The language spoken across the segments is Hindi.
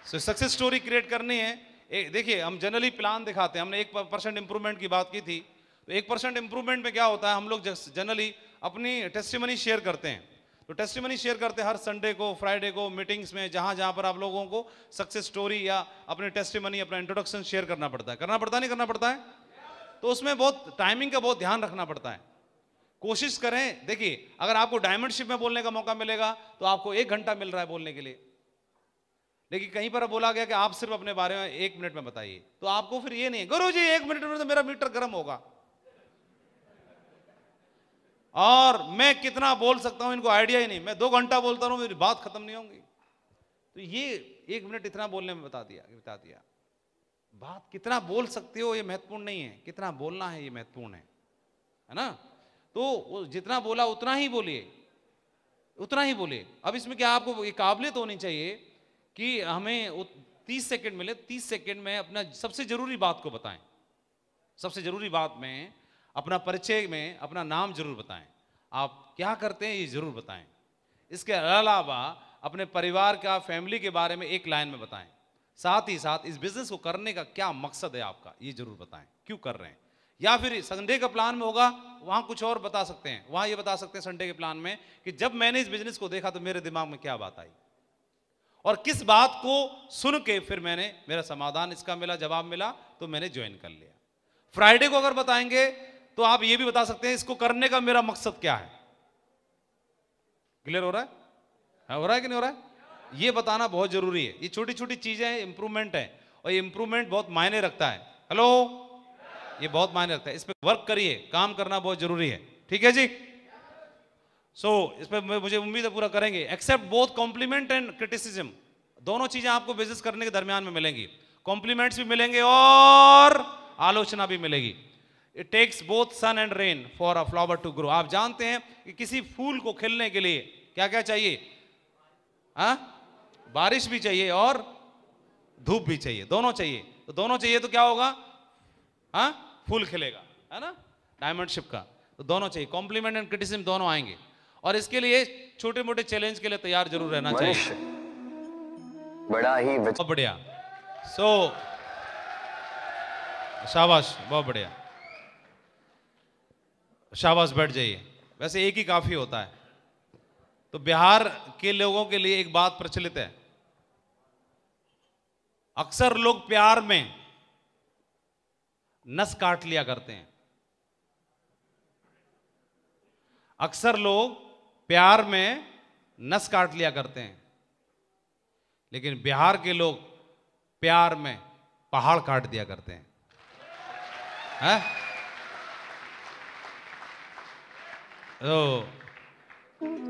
सक्सेस स्टोरी क्रिएट करनी है। देखिए हम जनरली प्लान दिखाते हैं, हमने 1% इंप्रूवमेंट की बात की थी, तो 1% इंप्रूवमेंट में क्या होता है, हम लोग जनरली अपनी टेस्टिमनी शेयर करते हैं। तो टेस्टिमनी शेयर करते हैं हर संडे को, फ्राइडे को, मीटिंग्स में, जहां जहां पर आप लोगों को सक्सेस स्टोरी या अपनी टेस्टिमनी, अपना इंट्रोडक्शन शेयर करना पड़ता है। करना पड़ता है, नहीं करना पड़ता है? तो उसमें बहुत टाइमिंग का बहुत ध्यान रखना पड़ता है। कोशिश करें, देखिए अगर आपको डायमंड शिप में बोलने का मौका मिलेगा तो आपको 1 घंटा मिल रहा है बोलने के लिए, लेकिन कहीं पर बोला गया कि आप सिर्फ अपने बारे में 1 मिनट में बताइए, तो आपको फिर ये नहीं, गुरु जी 1 मिनट में तो मेरा मीटर गर्म होगा और मैं कितना बोल सकता हूं इनको आइडिया ही नहीं, मैं 2 घंटा बोलता रहूं मेरी बात खत्म नहीं होगी। तो ये 1 मिनट इतना बोलने में बता दिया। बात कितना बोल सकते हो ये महत्वपूर्ण नहीं है, कितना बोलना है ये महत्वपूर्ण है ना? तो वो जितना बोला उतना ही बोलिए, उतना ही बोलिए। अब इसमें क्या आपको ये काबिलियत होनी चाहिए कि हमें 30 सेकंड मिले, 30 सेकंड में अपना सबसे जरूरी बात को बताएं। सबसे जरूरी बात में अपना परिचय में अपना नाम जरूर बताएं, आप क्या करते हैं ये जरूर बताएं। इसके अलावा अपने परिवार का, फैमिली के बारे में 1 लाइन में बताएं। साथ ही साथ इस बिजनेस को करने का क्या मकसद है आपका, ये जरूर बताएं, क्यों कर रहे हैं। या फिर संडे का प्लान में होगा, वहां कुछ और बता सकते हैं, वहां ये बता सकते हैं संडे के प्लान में कि जब मैंने इस बिजनेस को देखा तो मेरे दिमाग में क्या बात आई और किस बात को सुन के फिर मैंने, मेरा समाधान इसका मिला, जवाब मिला, तो मैंने ज्वाइन कर लिया। फ्राइडे को अगर बताएंगे तो आप ये भी बता सकते हैं इसको करने का मेरा मकसद क्या है। क्लियर हो रहा है? हो रहा है कि नहीं हो रहा है? ये बताना बहुत जरूरी है। ये छोटी छोटी चीजें हैं, इंप्रूवमेंट है, और ये इंप्रूवमेंट बहुत मायने रखता है। हेलो, ये बहुत मायने रखता है, इस पे वर्क करिए, काम करना बहुत जरूरी है। ठीक है जी? इस पे मुझे उम्मीद है पूरा करेंगे। Accept both compliment and criticism, दोनों चीजें आपको बिजनेस करने के दरमियान में मिलेंगी। कॉम्प्लीमेंट्स भी मिलेंगे और आलोचना भी मिलेगी। It takes both sun and rain for a flower to grow. आप जानते हैं कि किसी फूल को खिलने के लिए क्या क्या चाहिए? बारिश भी चाहिए और धूप भी चाहिए, दोनों चाहिए। तो दोनों चाहिए तो क्या होगा? फूल खिलेगा, है ना? डायमंड शिप का तो दोनों चाहिए, कॉम्प्लीमेंट एंड क्रिटिसिज्म दोनों आएंगे। और इसके लिए छोटे मोटे चैलेंज के लिए तैयार जरूर रहना चाहिए। बड़ा ही बहुत बढ़िया। शाबाश, बहुत बढ़िया, शाबाश, बैठ जाइए। वैसे एक ही काफी होता है। तो बिहार के लोगों के लिए एक बात प्रचलित है, अक्सर लोग प्यार में नस काट लिया करते हैं। अक्सर लोग प्यार में नस काट लिया करते हैं, लेकिन बिहार के लोग प्यार में पहाड़ काट दिया करते हैं, हैं? तो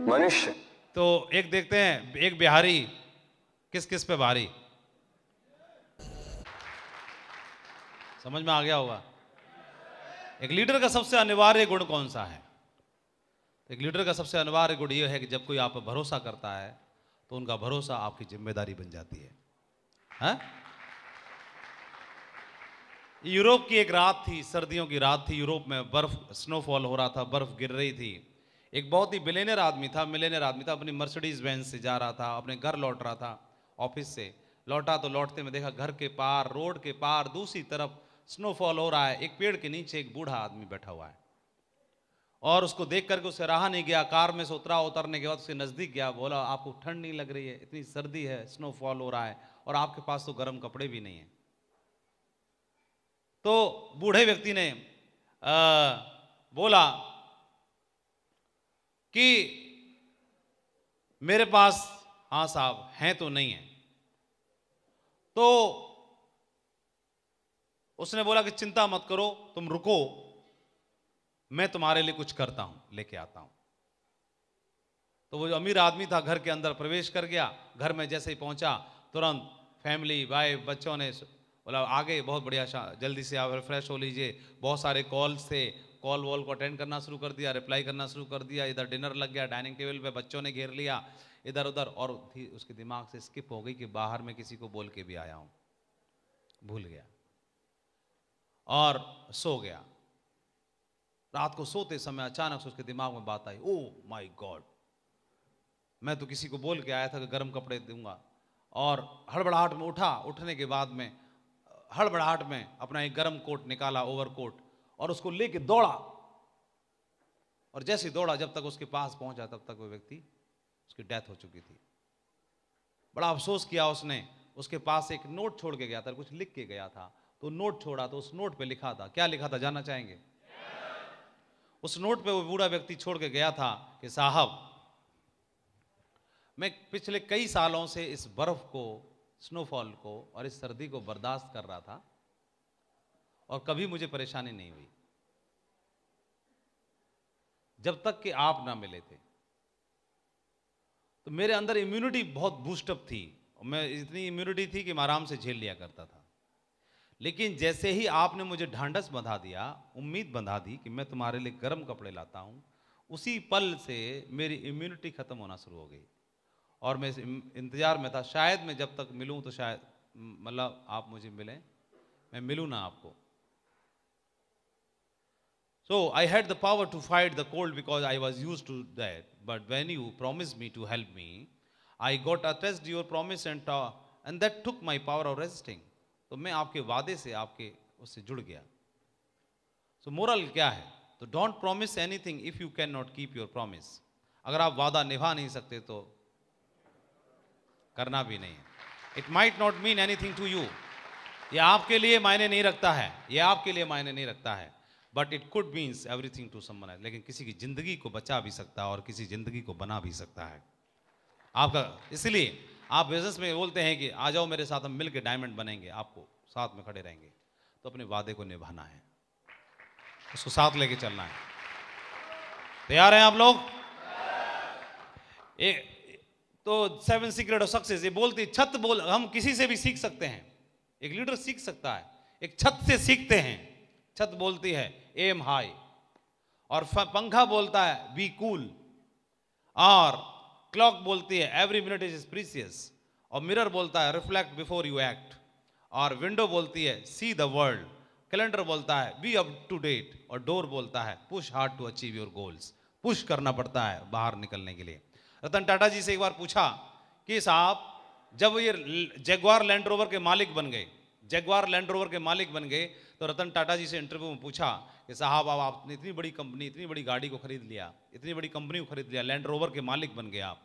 मनुष्य, तो एक देखते हैं, एक बिहारी किस किस पे भारी। समझ में आ गया होगा? एक लीडर का सबसे अनिवार्य गुण कौन सा है? एक लीडर का सबसे अनिवार्य गुण यह है कि जब कोई आप पर भरोसा करता है तो उनका भरोसा आपकी जिम्मेदारी बन जाती है, हैं? यूरोप की एक रात थी, सर्दियों की रात थी, यूरोप में बर्फ, स्नोफॉल हो रहा था, बर्फ गिर रही थी। एक बहुत ही मिलियनेयर आदमी था, अपनी मर्सिडीज बेंज से जा रहा था, अपने घर लौट रहा था, ऑफिस से लौटा तो लौटते में देखा घर के पार, रोड के पार दूसरी तरफ स्नोफॉल हो रहा है। एक पेड़ के नीचे एक बूढ़ा आदमी बैठा हुआ है और उसको देख करके उसे रहा नहीं गया, कार में से उतरने के बाद उसके नजदीक गया, बोला आपको ठंड नहीं लग रही है? इतनी सर्दी है, स्नोफॉल हो रहा है और आपके पास तो गर्म कपड़े भी नहीं है। तो बूढ़े व्यक्ति ने बोला कि मेरे पास, हाँ साहब, हैं तो नहीं है। तो उसने बोला कि चिंता मत करो, तुम रुको, मैं तुम्हारे लिए कुछ करता हूं, लेके आता हूं। तो वो जो अमीर आदमी था घर के अंदर प्रवेश कर गया। घर में जैसे ही पहुंचा तुरंत फैमिली, वाइफ, बच्चों ने बोला आगे, बहुत बढ़िया, जल्दी से आप फ्रेश हो लीजिए। बहुत सारे कॉल्स थे, कॉल वॉल को अटेंड करना शुरू कर दिया, रिप्लाई करना शुरू कर दिया। इधर डिनर लग गया, डाइनिंग टेबल पे बच्चों ने घेर लिया, इधर उधर। और उसके दिमाग से स्किप हो गई कि बाहर में किसी को बोल के भी आया हूं, भूल गया और सो गया। रात को सोते समय अचानक से उसके दिमाग में बात आई, ओ माय गॉड, मैं तो किसी को बोल के आया था कि गर्म कपड़े दूंगा, और हड़बड़ाहट में उठा। उठने के बाद में हड़बड़ाहट में अपना एक गर्म कोट निकाला, ओवरकोट, और उसको लेके दौड़ा। और जैसे ही दौड़ा, जब तक उसके पास पहुंचा तब तक वो व्यक्ति, उसकी डेथ हो चुकी थी। बड़ा अफसोस किया उसने। उसके पास एक नोट छोड़ के गया था, कुछ लिख के गया था। तो नोट छोड़ा, तो उस नोट पे लिखा था, क्या लिखा था जानना चाहेंगे? उस नोट पे वो बूढ़ा व्यक्ति छोड़ के गया था कि साहब, मैं पिछले कई सालों से इस बर्फ को, स्नोफॉल को और इस सर्दी को बर्दाश्त कर रहा था और कभी मुझे परेशानी नहीं हुई, जब तक कि आप ना मिले थे। तो मेरे अंदर इम्यूनिटी बहुत बूस्टअप थी, और मैं इतनी इम्यूनिटी थी कि मैं आराम से झेल लिया करता था। लेकिन जैसे ही आपने मुझे ढांढस बंधा दिया, उम्मीद बंधा दी कि मैं तुम्हारे लिए गर्म कपड़े लाता हूं, उसी पल से मेरी इम्यूनिटी खत्म होना शुरू हो गई। और मैं इस इंतजार में था, शायद मैं जब तक मिलूं तो शायद मतलब आप मुझे मिलें, मैं मिलूं ना आपको। So I had the power to fight the cold because I was used to that. But when you promised me to help me, I got attached to your promise and that took my power of resisting. तो मैं आपके वादे से, आपके उससे जुड़ गया। So मोरल क्या है? तो don't promise anything if you can not keep your promise. अगर आप वादा निभा नहीं सकते तो करना भी नहीं है। It might not mean anything to you. ये आपके लिए मायने नहीं रखता है, ये आपके लिए मायने नहीं रखता है, but it could means everything to someone else. लेकिन किसी की जिंदगी को बचा भी सकता है और किसी जिंदगी को बना भी सकता है आपका। इसलिए आप बिजनेस में बोलते हैं कि आ जाओ मेरे साथ, हम मिलकर डायमंड बनेंगे, आपको साथ में खड़े रहेंगे। तो अपने वादे को निभाना है, उसको साथ लेके चलना है। तैयार हैं आप लोग? तो 7 सीक्रेट ऑफ सक्सेस ये बोलती, छत बोल, हम किसी से भी सीख सकते हैं, एक लीडर सीख सकता है, एक छत से सीखते हैं। छत बोलती है एम हाई, और पंखा बोलता है बी कूल, और क्लॉक बोलती है एवरी मिनट इज प्रीसियस, और मिरर बोलता है रिफ्लेक्ट बिफोर यू एक्ट, और विंडो बोलती है सी द वर्ल्ड, कैलेंडर बोलता है बी अप टू डेट, और डोर बोलता है push hard to achieve your goals. Push करना पड़ता है बाहर निकलने के लिए। रतन टाटा जी से एक बार पूछा कि साहब, जब ये जगुआर लैंड रोवर के मालिक बन गए, जगुआर लैंड रोवर के मालिक बन गए, तो रतन टाटा जी से इंटरव्यू में पूछा कि साहब, अब आपने इतनी बड़ी कंपनी, इतनी बड़ी गाड़ी को खरीद लिया, इतनी बड़ी कंपनी को खरीद लिया, लैंड रोवर के मालिक बन गए आप,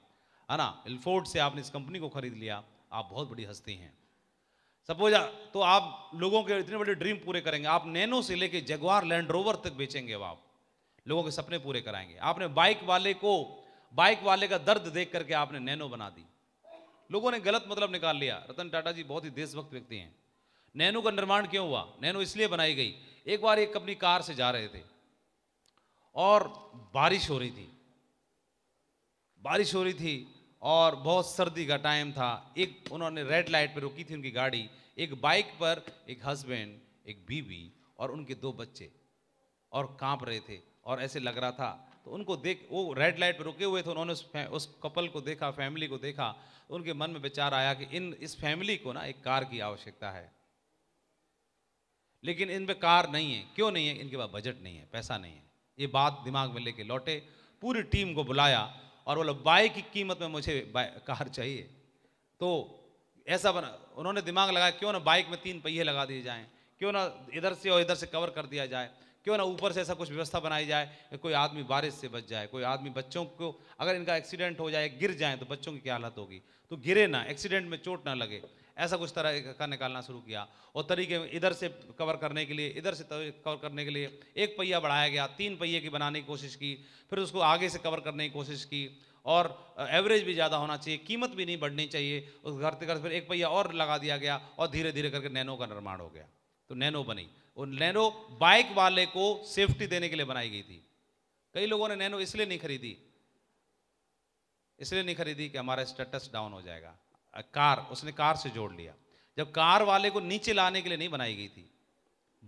है ना, इल्फोर्ड से आपने इस कंपनी को खरीद लिया, आप बहुत बड़ी हस्ती हैं। सपोज तो आप लोगों के इतने बड़े ड्रीम पूरे करेंगे, आप नैनो से लेके जगुआर लैंड रोवर तक बेचेंगे, अब आप लोगों के सपने पूरे कराएंगे। आपने बाइक वाले का दर्द देख करके आपने नैनो बना दी। लोगों ने गलत मतलब निकाल लिया। रतन टाटा जी बहुत ही देशभक्त व्यक्ति हैं। नैनो का निर्माण क्यों हुआ? नैनो इसलिए बनाई गई, एक बार एक अपनी कार से जा रहे थे और बारिश हो रही थी और बहुत सर्दी का टाइम था। एक उन्होंने रेड लाइट पर रोकी थी उनकी गाड़ी, एक बाइक पर एक हस्बैंड, एक बीवी और उनके 2 बच्चे, और कांप रहे थे और ऐसे लग रहा था। तो उनको देख, वो रेड लाइट पर रुके हुए थे, उन्होंने उस कपल को देखा, फैमिली को देखा, तो उनके मन में विचार आया कि इस फैमिली को ना एक कार की आवश्यकता है, लेकिन इन पे कार नहीं है। क्यों नहीं है? इनके पास बजट नहीं है, पैसा नहीं है। ये बात दिमाग में लेके लौटे, पूरी टीम को बुलाया और बोला बाइक की कीमत में मुझे कार चाहिए। तो ऐसा बना, उन्होंने दिमाग लगाया क्यों ना बाइक में 3 पहिए लगा दिए जाएं, क्यों ना इधर से और इधर से कवर कर दिया जाए, क्यों ना ऊपर से ऐसा कुछ व्यवस्था बनाई जाए कि कोई आदमी बारिश से बच जाए, कोई आदमी, बच्चों को अगर इनका एक्सीडेंट हो जाए, गिर जाए, तो बच्चों की क्या हालत होगी, तो गिरे ना, एक्सीडेंट में चोट ना लगे। ऐसा कुछ तरह का निकालना शुरू किया और तरीके इधर से कवर करने के लिए, इधर से कवर करने के लिए 1 पहिया बढ़ाया गया, 3 पहिए की बनाने की कोशिश की, फिर उसको आगे से कवर करने की कोशिश की, और एवरेज भी ज़्यादा होना चाहिए, कीमत भी नहीं बढ़नी चाहिए। उस करते करते फिर 1 पहिया और लगा दिया गया और धीरे धीरे करके नैनो का निर्माण हो गया। तो नैनो बनी। और नैनो बाइक वाले को सेफ्टी देने के लिए बनाई गई थी। कई लोगों ने नैनो इसलिए नहीं खरीदी कि हमारा स्टेटस डाउन हो जाएगा। उसने कार से जोड़ लिया। जब कार वाले को नीचे लाने के लिए नहीं बनाई गई थी,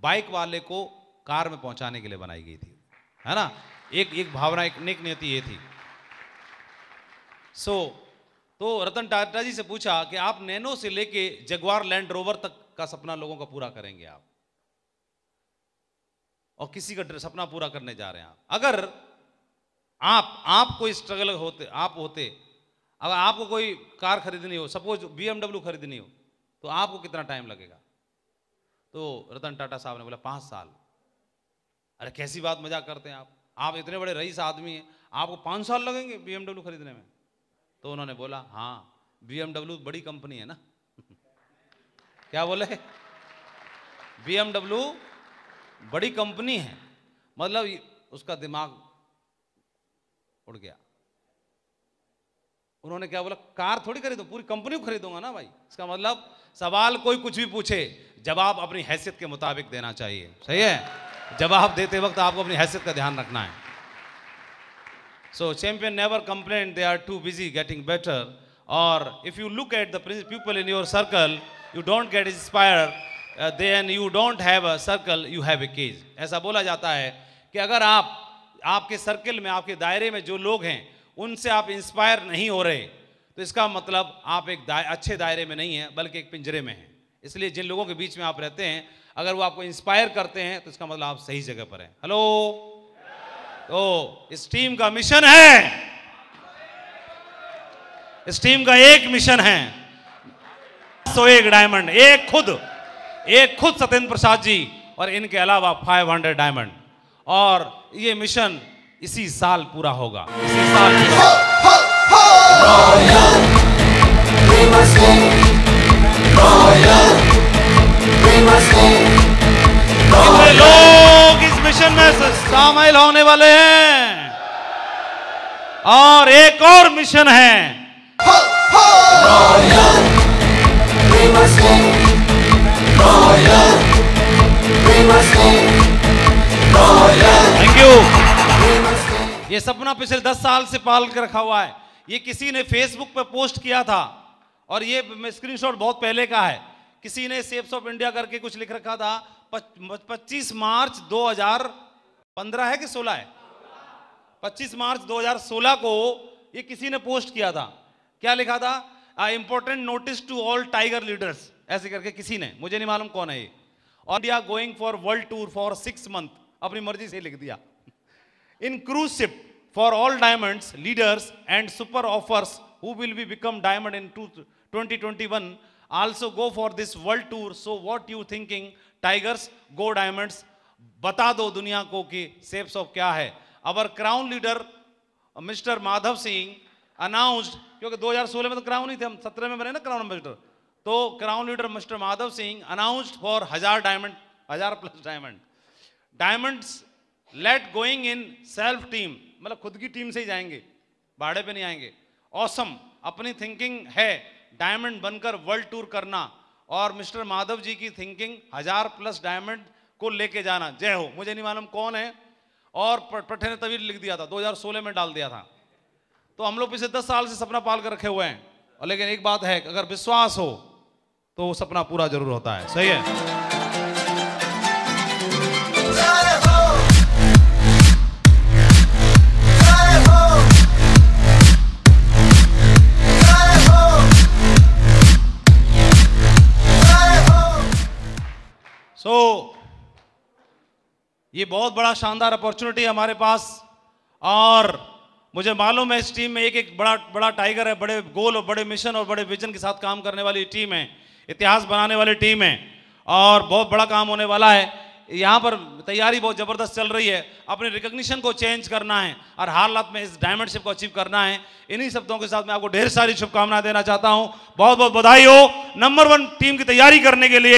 बाइक वाले को कार में पहुंचाने के लिए बनाई गई थी, है ना। एक भावना, एक नेक नियति ये थी। तो रतन टाटा जी से पूछा कि आप नैनो से लेके जगुआर लैंड रोवर तक का सपना लोगों का पूरा करेंगे आप, और किसी का सपना पूरा करने जा रहे हैं आप। अगर आप कोई स्ट्रगल होते, आप होते, अगर आपको कोई कार खरीदनी हो, सपोज BMW खरीदनी हो, तो आपको कितना टाइम लगेगा? तो रतन टाटा साहब ने बोला 5 साल। अरे कैसी बात, मजाक करते हैं आप इतने बड़े रईस आदमी हैं, आपको 5 साल लगेंगे BMW खरीदने में? तो उन्होंने बोला हाँ, BMW बड़ी कंपनी है ना। क्या बोले? BMW बड़ी कंपनी है, मतलब उसका दिमाग उड़ गया। उन्होंने क्या बोला, कार थोड़ी खरीदो, पूरी कंपनी को खरीदूंगा ना भाई। इसका मतलब सवाल कोई कुछ भी पूछे, जवाब अपनी हैसियत के मुताबिक देना चाहिए। सही है? जवाब देते वक्त आपको अपनी हैसियत का ध्यान रखना है। So champion never complain they are too busy getting better, और if you look at the people in your circle, you don't get inspired, then you don't have a circle, you have a cage. ऐसा बोला जाता है कि अगर आपके सर्कल में, आपके दायरे में जो लोग हैं, उनसे आप इंस्पायर नहीं हो रहे, तो इसका मतलब आप एक अच्छे दायरे में नहीं है, बल्कि एक पिंजरे में हैं। इसलिए जिन लोगों के बीच में आप रहते हैं, अगर वो आपको इंस्पायर करते हैं, तो इसका मतलब आप सही जगह पर हैं। हेलो। तो इस टीम का मिशन है, इस टीम का एक मिशन है, 101 डायमंड, एक खुद सत्येंद्र प्रसाद जी, और इनके अलावा 500 डायमंड। और ये मिशन इसी साल पूरा होगा, इसी साल कितने लोग इस मिशन में शामिल होने वाले हैं? और एक और मिशन है, थैंक यू। ये सपना पिछले 10 साल से पाल के रखा हुआ है। ये किसी ने फेसबुक पे पोस्ट किया था, और ये स्क्रीनशॉट बहुत पहले का है। किसी ने शेप्स ऑफ इंडिया करके कुछ लिख रखा था, 25 मार्च 2015 है कि 16 है, 25 मार्च 2016 को ये किसी ने पोस्ट किया था। क्या लिखा था? Important notice to all tiger leaders, ऐसे करके किसी ने, मुझे नहीं मालूम कौन है ये। और India going for world tour for 6 month, अपनी मर्जी से लिख दिया। In cruise ship for all diamonds leaders and super offers who will be become diamond in 2021 also go for this world tour. So what you thinking tigers, go diamonds? बता दो दुनिया को कि शेप्स ऑफ क्या है। Our crown leader mister Madhav Singh announced, क्योंकि 2016 में तो क्राउन ही थे, हम 17 में बने ना क्राउन एम्बेसडर, तो crown leader mister Madhav Singh announced for 1000 diamond, 1000+ diamond. Diamonds let going in self team, मतलब खुद की टीम से ही जाएंगे, भाड़े पे नहीं आएंगे। ऑसम, अपनी थिंकिंग है डायमंड बनकर वर्ल्ड टूर करना, और मिस्टर माधव जी की थिंकिंग 1000+ डायमंड को लेके जाना। जय हो। मुझे नहीं मालूम कौन है, और पट्टे ने तभी लिख दिया था, 2016 में डाल दिया था। तो हम लोग पिछले 10 साल से सपना पाल कर रखे हुए हैं, और लेकिन एक बात है, अगर विश्वास हो तो वो सपना पूरा जरूर होता है। सही है? ये बहुत बड़ा शानदार अपॉर्चुनिटी है हमारे पास, और मुझे मालूम है इस टीम में एक बड़ा टाइगर है, बड़े गोल और बड़े मिशन और बड़े विजन के साथ काम करने वाली टीम है, इतिहास बनाने वाली टीम है, और बहुत बड़ा काम होने वाला है। यहाँ पर तैयारी बहुत ज़बरदस्त चल रही है, अपने रिकॉग्निशन को चेंज करना है और हालात में इस डायमंडशिप को अचीव करना है। इन्हीं शब्दों के साथ मैं आपको ढेर सारी शुभकामनाएं देना चाहता हूँ। बहुत बहुत बधाई हो नंबर 1 टीम की तैयारी करने के लिए।